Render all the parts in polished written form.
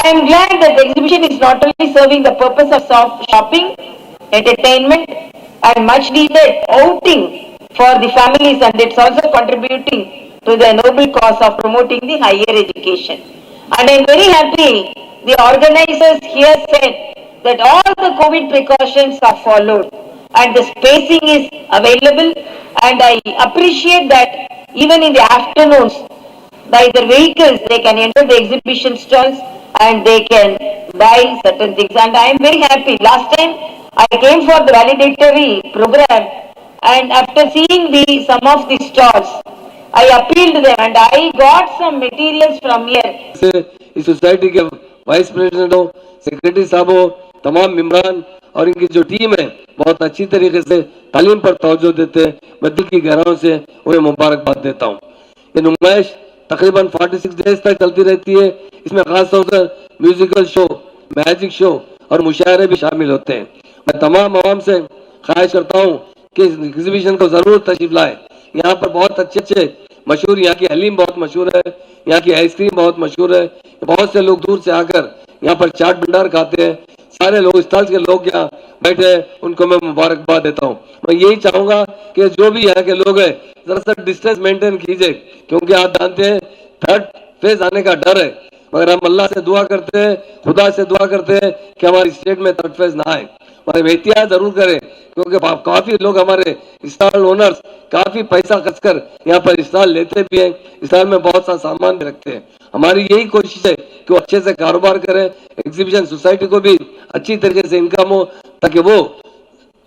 am glad that the exhibition is not only serving the purpose of shopping, entertainment, and much needed outing for the families, and it's also contributing to the noble cause of promoting the higher education. And I am very happy the organizers here said that all the COVID precautions are followed and the spacing is available, and I appreciate that even in the afternoons by their vehicles they can enter the exhibition stalls and they can buy certain things, and I am very happy. Last time I came for the valedictory program, and after seeing some of the stalls I appealed to them and I got some materials from here. इस society के vice president हो, secretary साहब हो, तमाम मेंबरान और इनकी जो team है बहुत अच्छी तरीके से तालीम पर तवज्जो देते हैं। मैं दिल की गहराइयों से उन्हें मुबारकबाद देता हूँ। ये नुमाइश तकरीबन 46 डेज तक चलती रहती है। इसमें खास तौर पर म्यूजिकल शो, मैजिक शो और मुशायरे भी शामिल होते हैं। मैं तमाम आवाम से ख्वाहिश करता हूँ कि एग्जीबिशन को जरूर तशरीफ लाए। यहाँ पर बहुत अच्छे मशहूर, यहाँ की हलीम बहुत मशहूर है, यहाँ की आइसक्रीम बहुत मशहूर है। बहुत से लोग दूर से आकर यहाँ पर चाट भंडार खाते हैं। सारे लोग स्टॉल के लोग यहाँ बैठे हैं, उनको मैं मुबारकबाद देता हूँ। मैं यही चाहूंगा कि जो भी यहाँ के लोग हैं जरा सा डिस्टेंस मेंटेन कीजिए, क्योंकि आप जानते हैं थर्ड फेज आने का डर है। मगर हम अल्लाह से दुआ करते हैं, खुदा से दुआ करते हैं कि हमारी स्टेट में थर्ड फेज ना आए। और एहतियात जरूर करें, क्योंकि काफी लोग हमारे स्टॉल ओनर्स काफी पैसा खर्च कर यहाँ पर स्टॉल लेते भी हैं, स्टॉल में बहुत सा सामान भी रखते हैं। हमारी यही कोशिश है कि वो अच्छे से कारोबार करें, एग्जीबिशन सोसाइटी को भी अच्छी तरीके से इनकम हो, ताकि वो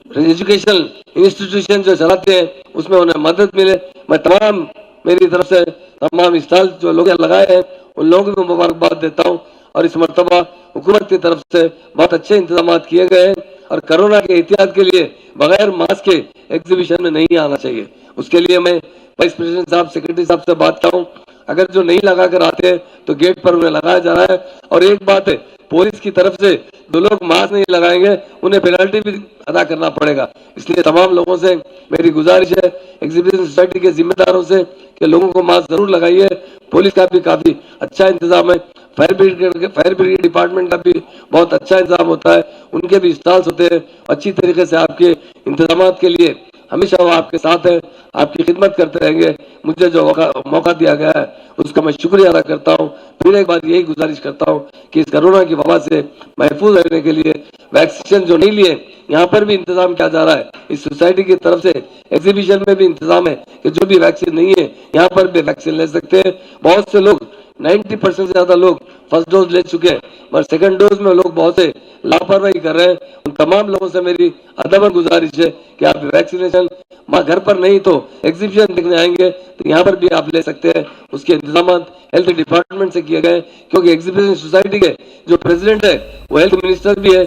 एजुकेशनल इंस्टीट्यूशन जो चलाते हैं उसमें उन्हें मदद मिले। मैं तमाम मेरी तरफ से तमाम स्टॉल जो लोग लगाए हैं उन लोगों को मुबारकबाद देता हूँ। और इस मरतबा हुकूमत की तरफ से बहुत अच्छे इंतजाम किए गए हैं और कोरोना के एहतियात के लिए बगैर मास्क के एग्जीबिशन में नहीं आना चाहिए। उसके लिए मैं वाइस प्रेसिडेंट साहब, सेक्रेटरी साहब से बात करता हूँ, अगर जो नहीं लगा कर आते हैं तो गेट पर उन्हें लगाया जा रहा है। और एक बात है, पुलिस की तरफ से जो लोग मास्क नहीं लगाएंगे उन्हें पेनल्टी भी अदा करना पड़ेगा। इसलिए तमाम लोगों से मेरी गुजारिश है, एग्जीबिशन सोसाइटी के जिम्मेदारों से, कि लोगों को मास्क जरूर लगाइए। पुलिस का भी काफी अच्छा इंतजाम है, फायर ब्रिगेड डिपार्टमेंट का भी बहुत अच्छा इंतजाम होता है, उनके भी स्टॉल्स होते हैं। अच्छी तरीके से आपके इंतजाम के लिए हमेशा वो आपके साथ है, आपकी खिदमत करते रहेंगे। मुझे जो मौका दिया गया है उसका मैं शुक्रिया अदा करता हूँ। फिर एक बार यही गुजारिश करता हूँ कि इस कोरोना की वबा से महफूज रहने के लिए वैक्सीनेशन जो नहीं लिए, यहाँ पर भी इंतजाम किया जा रहा है। इस सोसाइटी की तरफ से एग्जीबिशन में भी इंतजाम है कि जो भी वैक्सीन नहीं है यहाँ पर भी वैक्सीन ले सकते हैं। बहुत से लोग 90% से ज्यादा लोग फर्स्ट डोज ले चुके हैं, मगर सेकंड डोज में लोग बहुत से लापरवाही कर रहे हैं। उन तमाम लोगों से मेरी अदबन गुजारिश है कि आप वैक्सीनेशन घर पर नहीं तो एग्जीबिशन देखने आएंगे तो यहाँ पर भी आप ले सकते हैं। उसके इंतजाम हेल्थ डिपार्टमेंट से किए गए, क्योंकि एग्जीबिशन सोसाइटी के जो प्रेसिडेंट है वो हेल्थ मिनिस्टर भी है।